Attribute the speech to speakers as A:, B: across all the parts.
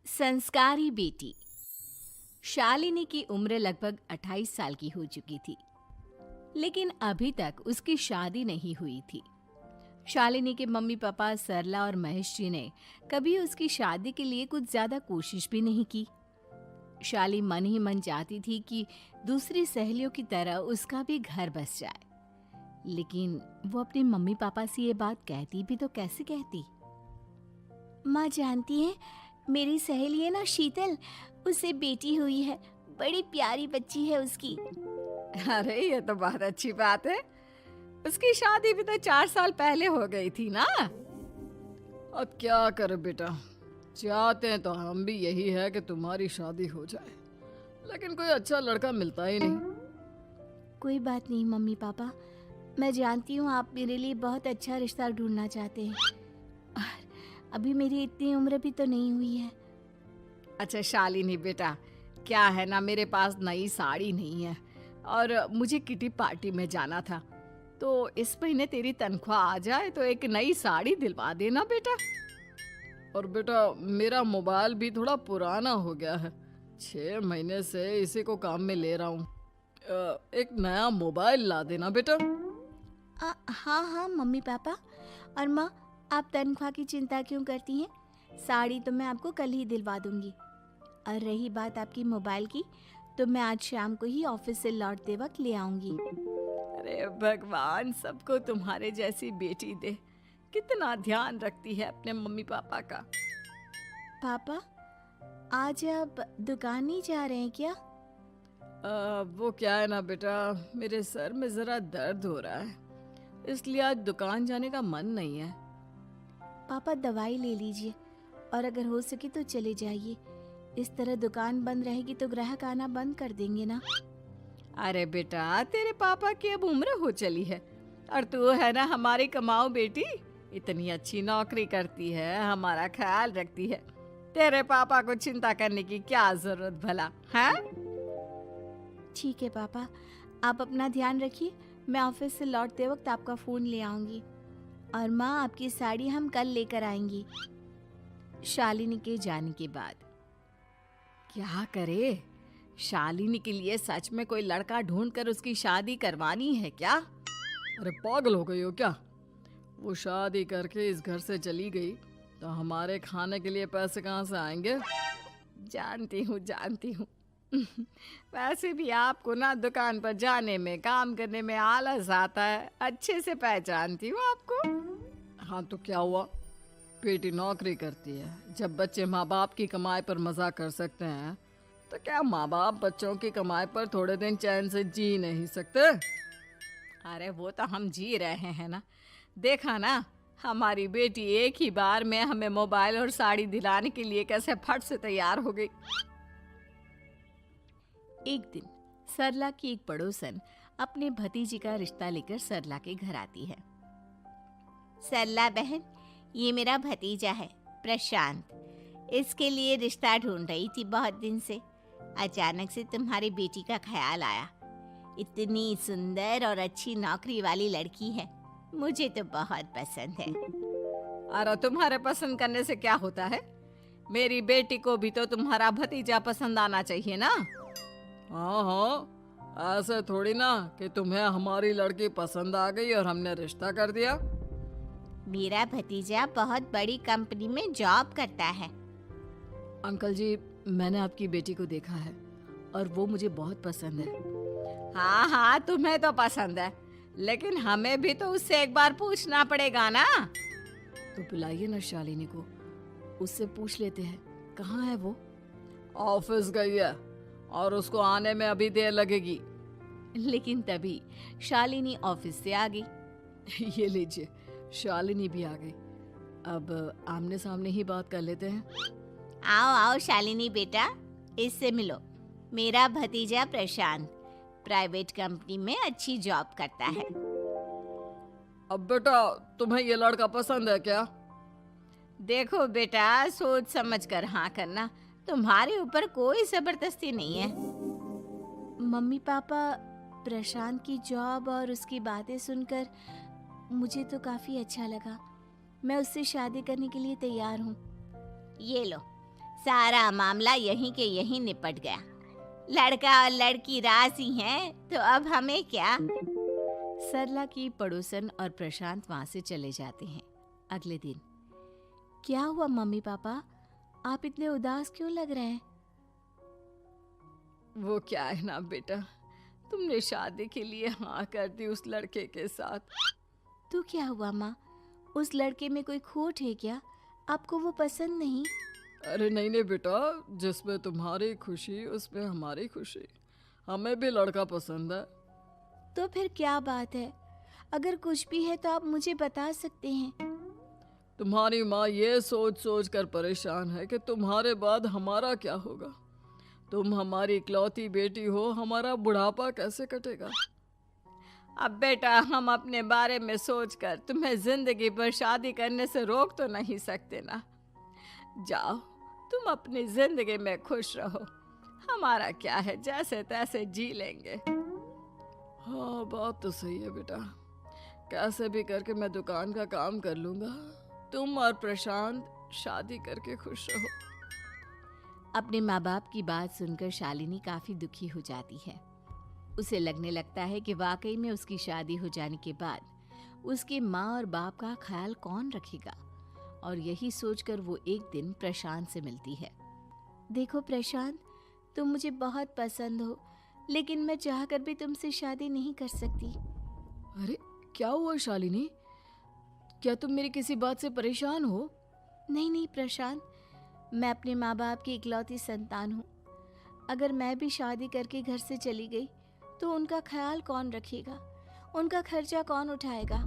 A: संस्कारी बेटी। शालिनी की उम्र लगभग 28 साल की हो चुकी थी, लेकिन अभी तक उसकी शादी नहीं हुई थी। शालिनी के मम्मी पापा सरला और महेश जी ने कभी उसकी शादी के लिए कुछ ज्यादा कोशिश भी नहीं की। शाली मन ही मन चाहती थी कि दूसरी सहेलियों की तरह उसका भी घर बस जाए, लेकिन वो अपने मम्मी पापा से ये बात कहती भी तो कैसे कहती। माँ जानती है, मेरी सहेली है ना शीतल, उसे बेटी हुई है, बड़ी प्यारी बच्ची है उसकी।
B: अरे ये तो बहुत अच्छी बात है। उसकी शादी भी तो 4 साल पहले हो गई थी ना। अब क्या करे बेटा, चाहते हैं तो हम भी यही है कि तुम्हारी शादी हो जाए, लेकिन कोई अच्छा लड़का मिलता ही नहीं।
A: कोई बात नहीं मम्मी पापा, मैं जानती हूँ आप मेरे लिए बहुत अच्छा रिश्ता ढूंढना चाहते हैं, और अभी मेरी इतनी उम्र भी तो नहीं हुई है।
B: अच्छा शालिनी बेटा, क्या है ना, मेरे पास नई साड़ी नहीं है और मुझे किटी पार्टी में जाना था, तो इस महीने तेरी तनख्वाह आ जाए तो एक नई साड़ी दिलवा देना बेटा। और बेटा मेरा मोबाइल भी थोड़ा पुराना हो गया है, 6 महीने से इसी को काम में ले रहा हूँ। एक नया मोबाइल ला देना बेटा।
A: हाँ हाँ मम्मी पापा। और माँ, आप तनख्वाह की चिंता क्यों करती हैं? साड़ी तो मैं आपको कल ही दिलवा दूंगी। और रही बात आपकी मोबाइल की, तो मैं आज शाम को ही ऑफिस से लौटते वक्त ले आऊंगी।
B: अरे भगवान सबको तुम्हारे जैसी बेटी दे, कितना ध्यान रखती है अपने मम्मी पापा का।
A: पापा, आज आप दुकान नहीं जा रहे हैं क्या?
B: वो क्या है ना बेटा, मेरे सर में जरा दर्द हो रहा है, इसलिए आज दुकान जाने का मन नहीं है।
A: पापा दवाई ले लीजिए, और अगर हो सके तो चले जाइए। इस तरह दुकान बंद रहेगी तो ग्राहक आना बंद कर देंगे ना।
B: अरे बेटा, तेरे पापा की अब उम्र हो चली है, और तू है ना हमारी कमाऊ बेटी, इतनी अच्छी नौकरी करती है, हमारा ख्याल रखती है, तेरे पापा को चिंता करने की क्या जरूरत भला है।
A: ठीक है पापा, आप अपना ध्यान रखिए। मैं ऑफिस से लौटते वक्त आपका फ़ोन ले आऊंगी। और माँ, आपकी साड़ी हम कल लेकर आएंगी। शालिनी के जाने के बाद
B: क्या करे, शालिनी के लिए सच में कोई लड़का ढूंढकर उसकी शादी करवानी है क्या? अरे पागल हो गई हो क्या? वो शादी करके इस घर से चली गई तो हमारे खाने के लिए पैसे कहाँ से आएंगे? जानती हूँ वैसे भी आपको ना दुकान पर जाने में, काम करने में आलस आता है, अच्छे से पहचानती हूँ आपको। हाँ तो क्या हुआ, बेटी नौकरी करती है, जब बच्चे माँ बाप की कमाई पर मजा कर सकते हैं, तो क्या माँ बाप बच्चों की कमाई पर थोड़े दिन चैन से जी नहीं सकते? अरे वो तो हम जी रहे हैं ना, देखा ना हमारी बेटी एक ही बार में हमें मोबाइल और साड़ी दिलाने के लिए कैसे फट से तैयार हो गई।
A: एक दिन सरला की एक पड़ोसन अपने भतीजी का रिश्ता लेकर सरला के घर आती है। सरला बहन, ये मेरा भतीजा है प्रशांत, इसके लिए रिश्ता ढूंढ रही थी बहुत दिन से। अचानक से तुम्हारी बेटी का ख्याल आया। इतनी सुंदर और अच्छी नौकरी वाली लड़की है, मुझे तो बहुत पसंद है।
B: अरे तुम्हारे पसंद करने से क्या होता है, मेरी बेटी को भी तो तुम्हारा भतीजा पसंद आना चाहिए ना। हाँ हाँ, ऐसे थोड़ी ना कि तुम्हें हमारी लड़की पसंद आ गई और हमने रिश्ता कर दिया।
A: मेरा भतीजा बहुत बड़ी कंपनी में जॉब करता है।
B: अंकल जी, मैंने आपकी बेटी को देखा है और वो मुझे बहुत पसंद है। हाँ हाँ, तुम्हें तो पसंद है, लेकिन हमें भी तो उससे एक बार पूछना पड़ेगा ना। तो बुलाइए ना शालिनी को, उससे पूछ लेते हैं कहाँ है वो। ऑफिस गई है और उसको आने में अभी देर लगेगी।
A: लेकिन तभी शालिनी ऑफिस से आ गई।
B: ये लीजिए, शालिनी भी आ गई। अब आमने सामने ही बात कर लेते हैं।
A: आओ आओ शालिनी बेटा, इससे मिलो। मेरा भतीजा प्रशांत प्राइवेट कंपनी में अच्छी जॉब करता है।
B: अब बेटा, तुम्हें ये लड़का पसंद है क्या? देखो बेटा, सोच समझ कर हाँ करना, तुम्हारे ऊपर कोई जबरदस्ती नहीं है।
A: मम्मी पापा, प्रशांत की जॉब और उसकी बातें सुनकर मुझे तो काफी अच्छा लगा। मैं उससे शादी करने के लिए तैयार हूँ। ये लो,
C: सारा मामला यहीं के यहीं निपट गया। लड़का और लड़की राजी हैं, तो अब हमें क्या।
A: सरला की पड़ोसन और प्रशांत वहां से चले जाते हैं। अगले दिन, क्या हुआ मम्मी पापा, आप इतने उदास क्यों लग रहे हैं?
B: वो क्या है ना बेटा, तुमने शादी के लिए हाँ कर दी उस लड़के के साथ।
A: तो क्या हुआ माँ, उस लड़के में कोई खोट है क्या? आपको वो पसंद नहीं?
B: अरे नहीं नहीं बेटा, जिसमें तुम्हारी खुशी उसमें हमारी खुशी। हमें भी लड़का पसंद है।
A: तो फिर क्या बात है? अगर कुछ भी है तो आप मुझे बता सकते हैं।
B: तुम्हारी माँ ये सोच सोच कर परेशान है कि तुम्हारे बाद हमारा क्या होगा। तुम हमारी इकलौती बेटी हो, हमारा बुढ़ापा कैसे कटेगा। अब बेटा, हम अपने बारे में सोचकर तुम्हें जिंदगी भर शादी करने से रोक तो नहीं सकते ना। जाओ, तुम अपनी जिंदगी में खुश रहो, हमारा क्या है, जैसे तैसे जी लेंगे। हाँ, बात तो सही है बेटा, कैसे भी करके मैं दुकान का काम कर लूंगा। तुम और प्रशांत शादी करके खुश रहो।
A: अपने माँ बाप की बात सुनकर शालिनी काफी दुखी हो जाती है। उसे लगने लगता है कि वाकई में उसकी शादी हो जाने के बाद उसके माँ और बाप का ख्याल कौन रखेगा, और यही सोचकर वो एक दिन प्रशांत से मिलती है। देखो प्रशांत, तुम मुझे बहुत पसंद हो, लेकिन मैं चाहकर भी तुमसे शादी नहीं कर सकती।
B: अरे क्या हुआ शालिनी, क्या तुम मेरी किसी बात से परेशान हो?
A: नहीं नहीं प्रशांत, मैं अपने माँ बाप की इकलौती संतान हूँ। अगर मैं भी शादी करके घर से चली गई तो उनका ख्याल कौन रखेगा, उनका खर्चा कौन उठाएगा?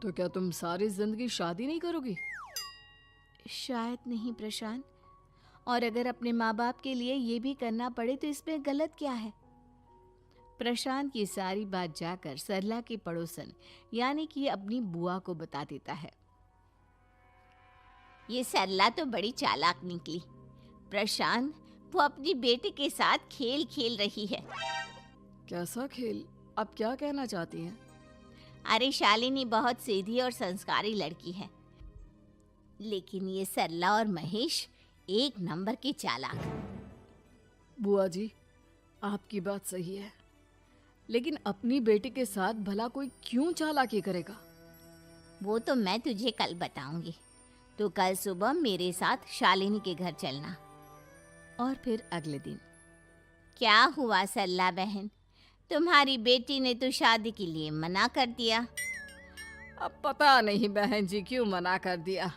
B: तो क्या तुम सारी जिंदगी शादी नहीं करोगी?
A: शायद नहीं प्रशांत, और अगर अपने माँ बाप के लिए ये भी करना पड़े तो इसमें गलत क्या है? प्रशांत ये सारी बात जाकर सरला के पड़ोसन यानी कि अपनी बुआ को बता देता है।
C: ये सरला तो बड़ी चालाक निकली। प्रशांत, वो अपनी बेटी के साथ खेल खेल रही है।
B: कैसा खेल? आप क्या कहना चाहती हैं?
C: अरे शालिनी बहुत सीधी और संस्कारी लड़की है, लेकिन ये सरला और महेश एक नंबर के चालाक।
B: बुआ जी, आपकी बात सही है, लेकिन अपनी बेटी के साथ भला कोई क्यों चालाकी करेगा?
C: वो तो मैं तुझे कल बताऊंगी। तो कल सुबह मेरे साथ शालिनी के घर चलना।
A: और फिर अगले दिन,
C: क्या हुआ सरला बहन, तुम्हारी बेटी ने तो शादी के लिए मना कर दिया।
B: अब पता नहीं बहन जी क्यों मना कर दिया।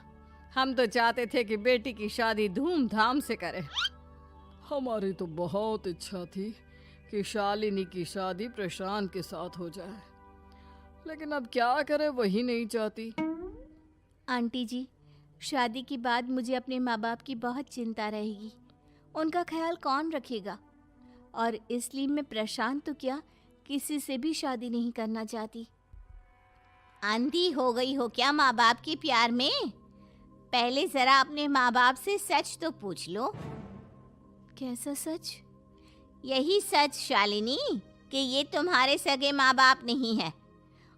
B: हम तो चाहते थे कि बेटी की शादी धूमधाम से करें। हमारी तो बहुत इच्छा थी कि शालिनी की शादी प्रशांत के साथ हो जाए, लेकिन अब क्या करें, वही नहीं चाहती।
A: आंटी जी, शादी के बाद मुझे अपने माँ बाप की बहुत चिंता रहेगी। उनका ख्याल कौन रखेगा? और इसलिए मैं प्रशांत तो क्या, किसी से भी शादी नहीं करना चाहती।
C: अंधी हो गई हो क्या माँ बाप के प्यार में? पहले जरा अपने माँ बाप से सच तो पूछ लो।
A: कैसा सच?
C: यही सच शालिनी, कि ये तुम्हारे सगे माँ बाप नहीं है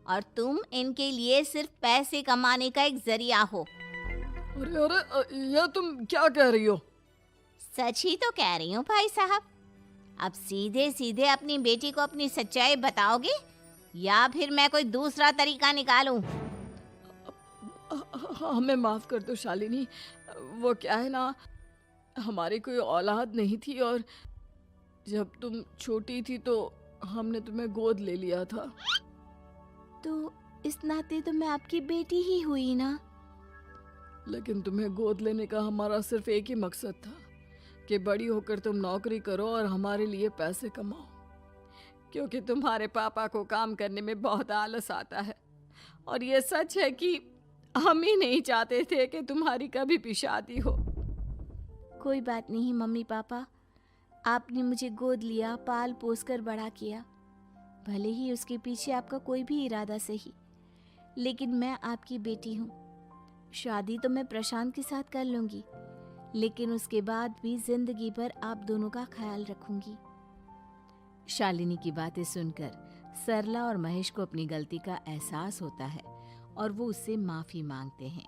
C: और तुम इनके लिए सिर्फ पैसे कमाने का एक जरिया हो।
B: अरे अरे, ये तुम क्या कह रही हो?
C: सच ही तो कह रही हूँ भाई साहब। अब सीधे सीधे अपनी बेटी को अपनी सच्चाई बताओगे या फिर मैं कोई दूसरा तरीका निकालूं?
B: हमें माफ कर दो शालिनी, वो क्या है ना, हमारी कोई औलाद नहीं थी और जब तुम छोटी थी तो हमने तुम्हें गोद ले लिया था।
A: तो इस नाते तो मैं आपकी बेटी ही हुई ना।
B: लेकिन तुम्हें गोद लेने का हमारा सिर्फ एक ही मकसद था कि बड़ी होकर तुम नौकरी करो और हमारे लिए पैसे कमाओ, क्योंकि तुम्हारे पापा को काम करने में बहुत आलस आता है। और ये सच है कि हम ही नहीं चाहते थे कि तुम्हारी कभी भी शादी हो।
A: कोई बात नहीं मम्मी पापा, आपने मुझे गोद लिया, पाल पोस कर बड़ा किया। भले ही उसके पीछे आपका कोई भी इरादा सही, लेकिन मैं आपकी बेटी हूँ। शादी तो मैं प्रशांत के साथ कर लूँगी, लेकिन उसके बाद भी जिंदगी भर आप दोनों का ख्याल रखूंगी। शालिनी की बातें सुनकर सरला और महेश को अपनी गलती का एहसास होता है और वो उससे माफी मांगते हैं।